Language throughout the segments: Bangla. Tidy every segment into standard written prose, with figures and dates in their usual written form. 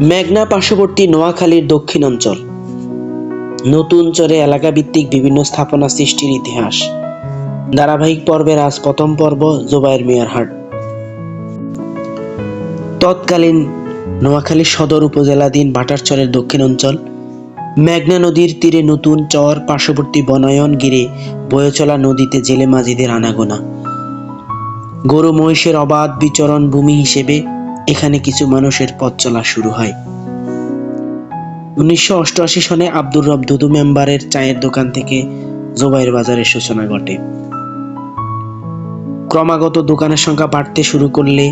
মেঘনা পার্শ্ববর্তী নোয়াখালীর দক্ষিণ অঞ্চল। নতুন চরে এলাকাভিত্তিক বিভিন্ন স্থাপনা সৃষ্টির ইতিহাস। ধারাবাহিক পর্বের আজ প্রথম পর্ব, জোবায়ের মিয়ার হাট। তৎকালীন নোয়াখালী সদর উপজেলাধীন ভাটারচরের দক্ষিণ অঞ্চল। মেঘনা নদীর তীরে নতুন চর, পার্শ্ববর্তী বনায়ন ঘিরে বয়ে চলা নদীতে জেলে মাঝিদের আনাগোনা। গরু মহিষের অবাধ বিচরণ ভূমি হিসেবে এখানে কিছু মানুষের পথ চলা শুরু হয়। 1988 সনে আব্দুর রব দুদু মেম্বারের চায়ের দোকান থেকে জোবায়ের বাজারের সূচনা ঘটে। ক্রমাগত দোকানের সংখ্যা বাড়তে শুরু করলে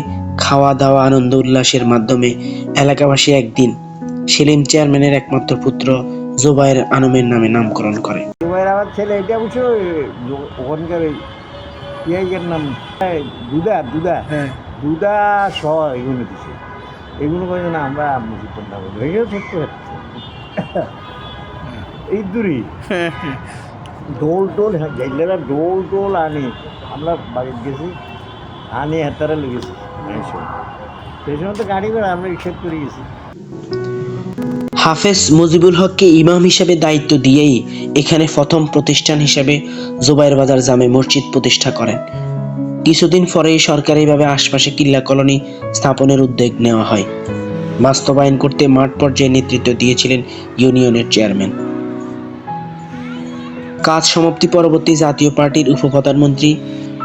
খাওয়া দাওয়া আনন্দ উল্লাসের মাধ্যমে এলাকাবাসী একদিন সেলিম চেয়ারম্যানের একমাত্র পুত্র জোবায়ের আনমের নামে নামকরণ করে। জোবায়ের আমার ছেলে এটা অবশ্য ওখানকার ইয়ের নাম দুদা দুদা দুদা সহ এগুলো দিছে, এগুলো করে না আমরা মুসিদ না বলবো, এগুলো থাকতে এই দূরই ডোল টোল জেলেরা ডোল টোল আনি আমরা বাড়িতে গেছি, আনি হাতারা লেগেছি মানুষ সেই সময় তো গাড়ি করে আমরা রিক্সা করে গেছি। হাফেজ মুজিবুল হককে ইমাম হিসেবে দায়িত্ব দিয়েই এখানে প্রথম প্রতিষ্ঠান হিসেবে জোবায়ের বাজার জামে মসজিদ প্রতিষ্ঠা করেন। কিছুদিন পরেই সরকারিভাবে আশপাশে কিল্লা কলোনি স্থাপনের উদ্যোগ নেওয়া হয়। বাস্তবায়ন করতে মাঠ পর্যায়ে নেতৃত্ব দিয়েছিলেন ইউনিয়নের চেয়ারম্যান। কাজ সমাপ্তি পরবর্তী জাতীয় পার্টির উপপ্রধানমন্ত্রী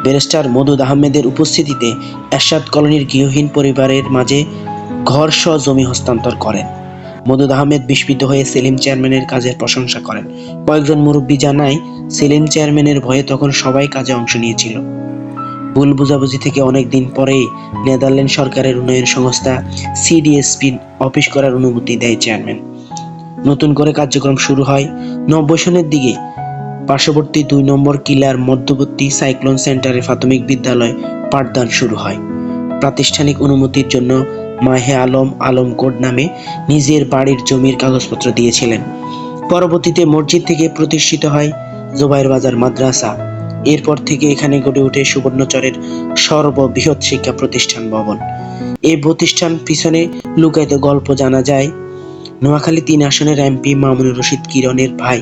ব্যারিস্টার মওদুদ আহমেদের উপস্থিতিতে এরশাদ কলোনির গৃহহীন পরিবারের মাঝে ঘরসহ জমি হস্তান্তর করেন। মওদুদ আহমেদ বিস্মিত হয়ে সেলিম চেয়ারম্যানের কাজের প্রশংসা করেন। কয়েকজন মুরব্বী জানায়, সেলিম চেয়ারম্যানের ভয়ে তখন সবাই কাজে অংশ নিয়েছিল। ভুল বুঝাবুঝি থেকে অনেক দিন পরেই নেদারল্যান্ড সরকারের উন্নয়ন সংস্থা সিডিএসপি অফিস করার অনুমতি দেয় চেয়ারম্যান। নতুন করে কার্যক্রম শুরু হয়। 90 সনের দিকে পার্শ্ববর্তী 2 নম্বর কিলার মধ্যবর্তী সাইক্লোন সেন্টারে প্রাথমিক বিদ্যালয় পাঠদান শুরু হয়। প্রাতিষ্ঠানিক অনুমতির জন্য মাহে আলম আলম কোড নামে নিজের বাড়ির জমির কাগজপত্র দিয়েছিলেন। পরবর্তীতে মসজিদ থেকে প্রতিষ্ঠিত হয় জোবায়ের বাজার মাদ্রাসা। এরপর থেকে এখানে গড়ে ওঠে সুবর্ণচরের সর্ববৃহৎ শিক্ষা প্রতিষ্ঠান ভবন। এই প্রতিষ্ঠান পিছনে লুকায়িত গল্প জানা যায়। নোয়াখালী 3 আসনের এমপি মামুনুর রশিদ কিরণের ভাই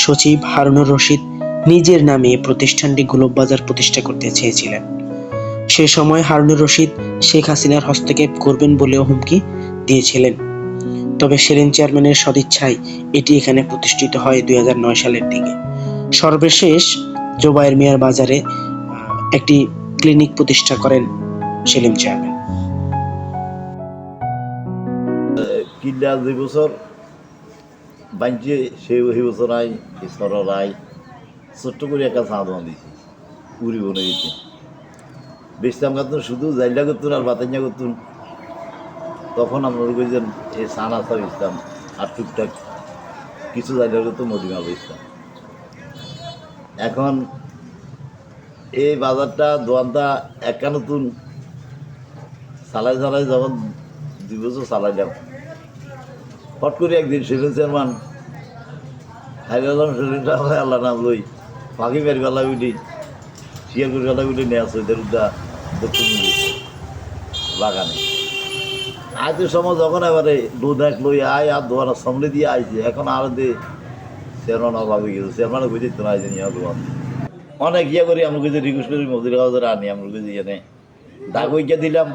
সচিব হারুনুর রশিদ নিজের নামে এই প্রতিষ্ঠানটি গোলক বাজার প্রতিষ্ঠা করতে চেয়েছিলেন। সে সময় হারুনুর রশিদ শেখ হাসিনার হস্তক্ষেপ করবেন বলেও হুমকি দিয়েছিলেন। তবে সেলিম চেয়ারম্যানের সদিচ্ছায় এটি এখানে প্রতিষ্ঠিত হয় 2009 সালের দিকে। সর্বশেষ জোবায়ের মিয়ার বাজারে একটি ক্লিনিক প্রতিষ্ঠা করেন সেলিম চেয়ারম্যান। কিল্লা 2 বছর বাঞ্চে সেই বছর আই ঈশ্বর রায় ছোট্ট করে একটা চা দোকান দিয়েছি উড়ি বনে দিতে বেচতাম করতুন, শুধু জাইলা করতুন আর বাতাইয়া করতুন। তখন আমরা কইছেন এই চা নাস্তা বেচতাম আর টুকটাক কিছু জাইলা করতুন, মদিনা বেচতাম। এখন এই বাজারটা দোকানটা একটা নতুন চালাই চালাই যখন 2 বছর চালাইলাম, হট করে একদিন সেলিম চেয়ারম্যান হাইলাম শরীরটা আল্লাহ নাম লই ফাঁকি মেরে গলা উঠি শিয়ার করে গলা উঠে নিয়ে আসো এদের উদ্যা দক্ষিণ বাগানে। আয় তো সময় যখন এবারে লোদাক লই আয় আর দোকানের সামনে দিয়ে আইছে, এখন আর দে চেয়ারম্যান অভাব হয়ে গেছে। চেয়ারম্যান বুঝে তো না আইছে নিয়ে দোকান অনেক ইয়ে করি আমরা কিছু রিকোয়েস্ট করি মজুরি কাগজে আনি, আমরা কিছু এখানে দাগ ঐক্যা দিলাম,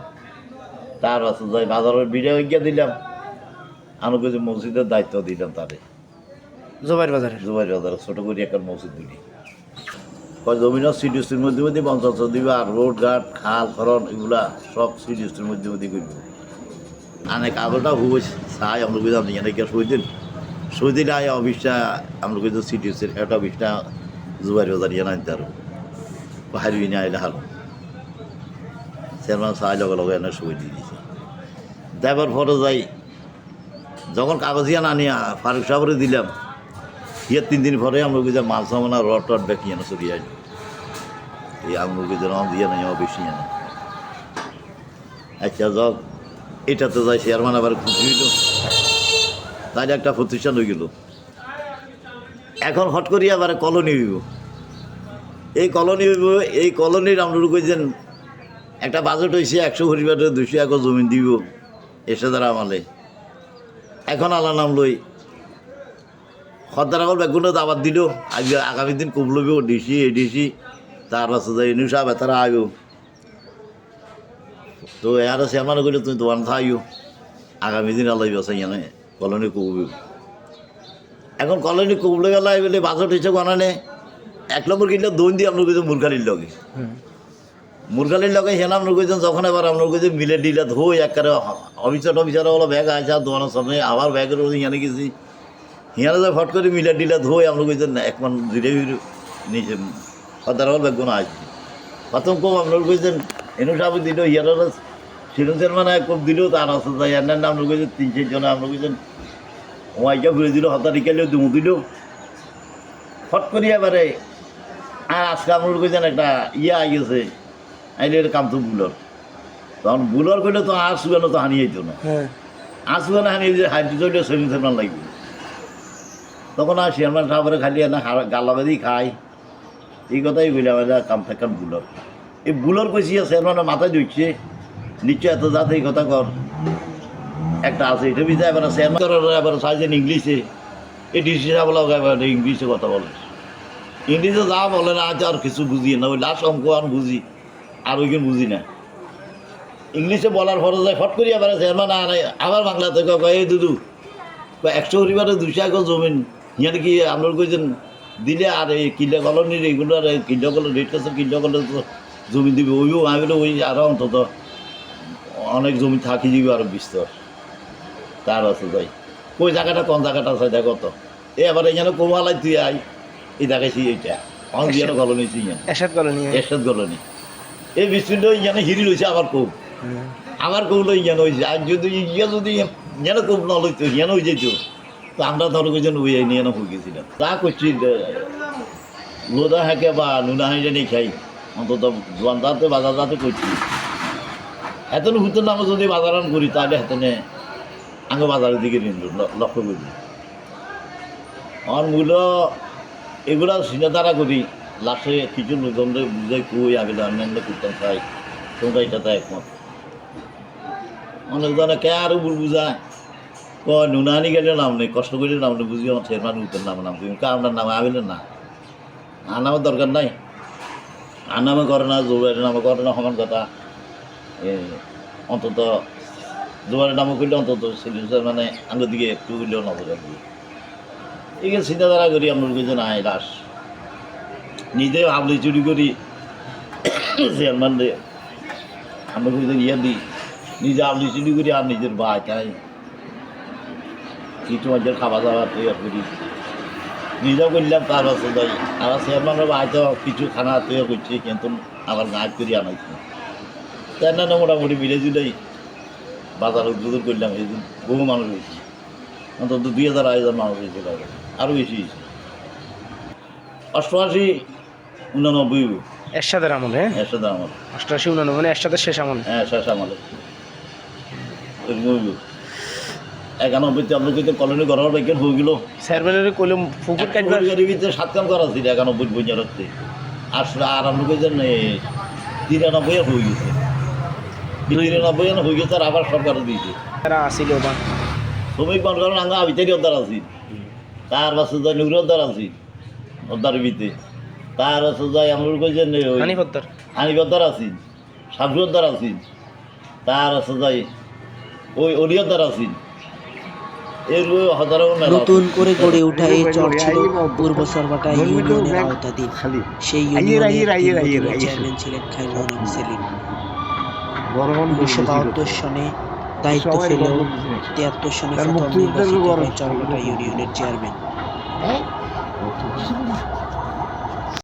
তার আছে যাই বাজারের বিড়ে ঐক্যা দিলাম, আমরা কিছু মসজিদের দায়িত্ব দিলাম তাদের জোবায়ের বাজারে ছোটো করে একটা মসজিদ দিলি জমিন সিডিউসির মধ্যে মধ্যে 50 দিবে, আর রোড ঘাট খাল খরণ এগুলা সব সিডিউসির মধ্যে মধ্যে করব। আনে কাগজটা হুব চাই আমরা বুঝে আপনি এখানে কেউ সই দিলে আয় অফিসটা আমরা কিন্তু সিডিউসির একটা অফিসটা জোবায়ের বাজার ইয়ে আনতে আরো হারি নিয়ে আইলে হারো চেয়ারম্যান চাই লগে লগে এনে সই দিয়ে দিয়েছে। দেবার ফটো যাই যখন কাগজ ইয়া আনি ফারুক সাহেবরে দিলাম, ইয়ার 3 দিন পরে আমরা বুঝে মাল সামানা রড টড বেঁকি আনা চলি আই এই আমরা বুঝে রং দিয়ে নাই বেশি আনে। আচ্ছা যাক এটাতে যাই চেয়ারম্যান আবার খুশি হইল, তাই একটা প্রতিষ্ঠান হয়ে গেল। এখন হট করি আবার কলোনি হইব, এই কলোনি হইব, এই কলোনির আমরা কইছেন একটা বাজেট হয়েছে 100 পরিবারের 200 একর জমি দিব এসে দ্বারা আমালে এখন আল্লাহ নাম লই খদ্দারাগর বেগুলো দাবাত দিল আজকে আগামী দিন খুব লইব ডিসি এডিসি তার পাশে যাই নিউ সাহেব তারা আইব তো এর চেয়ারম্যান কইলে তুমি দোকান থাইও আগামী দিন আল্লাহ বাসাই জানে কলোনি কবুব এখন কলোনি কবলে গেল বলে বাজট হিসেবে বানানে 1 নম্বর কিনলে দোন দিয়ে আপনার কিছু মুরগালির লগে মুরগালির লগে হেন আপনার কইছেন যখন এবার আপনার কইছে মিলে ডিলে ধোই একবারে অফিসার হলো ব্যাগ আছে দোকানের সামনে আবার ব্যাগের হিয়ানে গেছি হিয়ানে যা ফট করে মিলে ডিলে ধোই আপনার কইছেন 1 মান ধীরে নিচে খদ্দার হল ব্যাগ আসছে প্রথম কম আপনার কইছেন এনু সাহেব দিল হিয়ার সিলেন্সের মানে খুব দিল তার আছে যাই এনার নাম আপনার কইছেন 3-4 জন আপনার কইছেন ওয়াইটা ঘুরে দিল হতা রিকালেও দুমু দিল ফট করি এবারে আর আজকে আপনার কইছেন একটা আই গেছে আইলে এটা কাম তো বুলর তখন বুলর করলে তো আর সুগানো তো হানি যেত না আর সুগানো হানি হাইটি চলে সেলিংসের মান লাগবে তখন আর চেয়ারম্যান সাহেবের খালি না গালাবাদি খায় এই কথাই বলে আমাদের কাম থাকান বুলর এই বুলর কইছি চেয়ারম্যানের মাথায় ধরছে নিশ্চয় এত যাতে এই কথা কর একটা আছে এটা বিষয় এবার চেয়ারম্যান এবার সাইজেন ইংলিশে এই ডিসি সাহেব এবার ইংলিশে কথা বলে ইংলিশে যা বলে না আজ আর কিছু বুঝি না ওই লাস্ট অঙ্ক আর বুঝি আর ওইখানে বুঝি না ইংলিশে বলার পরে যায় ফট করি এবার চেয়ারম্যান আর আবার বাংলাতে কয় এই দুদু 100 পরিবারে 200 একর জমিন ইয়ার কি আপনার কইছেন দিলে আর এই কিল্লা কলোনির এইগুলো আর কিল্লা কলো রেট কাছে কিল্লা কলো জমি দিবে ওইও আমি বলে ওই আরও অন্তত অনেক জমি থাকি দিবে আরও বিস্তর তার আছে যাই ওই জায়গাটা কোন জায়গাটা আছে দেখো তো এবার এখানে কোমালাই তুই আই এই দেখাইছি এইটা আমার বিয়ার কলোনি এরশাদ কলোনি এই বিস্তীর্ণ ইয়ানে হিরি রয়েছে আবার কৌলো ইয়ান হয়েছে আর যদি ইয়া যদি যেন কৌপ না লইতো ইয়ান হয়ে যেত তো আমরা ধরো কইছেন ওই নিয়ে হয়ে গেছিলাম তা করছি লোদা হাঁকে বা নুনা হাঁকে নেই খাই অন্তত জোয়ান দাঁতে বাজার দাঁতে করছি এতন হুতেন আমরা যদি বাজারান করি তাহলে হেতনে আগে বাজারের দিকে লক্ষ্য করি আমার মূল্য এগুলা সিনেতারা করি লাস্টে কিছু লোকজনদের বুঝাই কই আগে অন্যান্য করতাম চাই তোমরা এটাতে একমত অনেকজনে কে আরও বুঝায় নুনানি গেলে নাম নেই কষ্ট করে নাম নেই বুঝি আমার চেয়ারম্যান উত্তর নাম তুমি কা আপনার নামে আবিলে না আর নামের দরকার নাই আর নামে করে না জোবাইয়ের নামে করে না সমান কথা অন্তত জোবাইয়ের নামে করলে অন্তত সিলিন্ডার মানে আঙ্গুর দিকে একটু হইলেও নজর রাখবে এগুলো চিন্তাধারা করি আপনার কিছু নাই লাশ নিজে হাবলি চুরি করি চেয়ারম্যান রে আমরা কিছু ইয়ে দিই নিজে হাবলি চুরি করি আর নিজের ভাই তাই কিছু মাঝের খাওয়া দাওয়া তৈরি করি নিজেও করলাম তার আছে যাই আবার চেয়ারম্যানের ভাই তো কিছু খানা তৈরি করছি কিন্তু আবার গাছ করে আনাইছি তাই না মোটামুটি মিলে জুলেই বাজার উদ্বোধন করলাম এই বহু মানুষ হয়েছি অন্তত 2000-2500 মানুষ হয়েছিল আরও বেশি হয়েছে 88, 89 এরশাদের আমলে এরশাদের আমল 88, 89 মানে এরশাদের শেষ আমলে শেষ আমলে 91তে আমরা কিন্তু কলোনি ঘরের বাইকেন হয়ে গেল চেয়ারম্যানের কইলে পুকুর কাটবার গাড়ির ভিতরে 7 কাম করা ছিল 91 বইজারতে আর আমরা কইছেন 93 হয়ে গেছে 93 হয়ে গেছে আর আবার সরকার দিয়েছে তারা আসিল বা শ্রমিক মানুষ আঙ্গা ভিতরে উদ্ধার আছি তার বাসে যাই নুগুর উদ্ধার আছি উদ্ধারের ভিতরে তার আছে যাই আমরা কইছেন হানিপদ্দার আছি সাবজু উদ্ধার আছি তার আছে যাই ওই অরিয়দ্দার আছি এর হাজারো নতুন করে গড়ে ওঠা এই চর ছিল পূর্ব সরবাটা ইউনিয়নের আওতাধীন সেই ইউনিয়নের চেয়ারম্যান ছিলেন খায়রুল আলম সেলিম 1972 সনে দায়িত্ব পেলেও 73 সনে প্রথম নির্বাচিত হয় চরবাটা ইউনিয়নের চেয়ারম্যান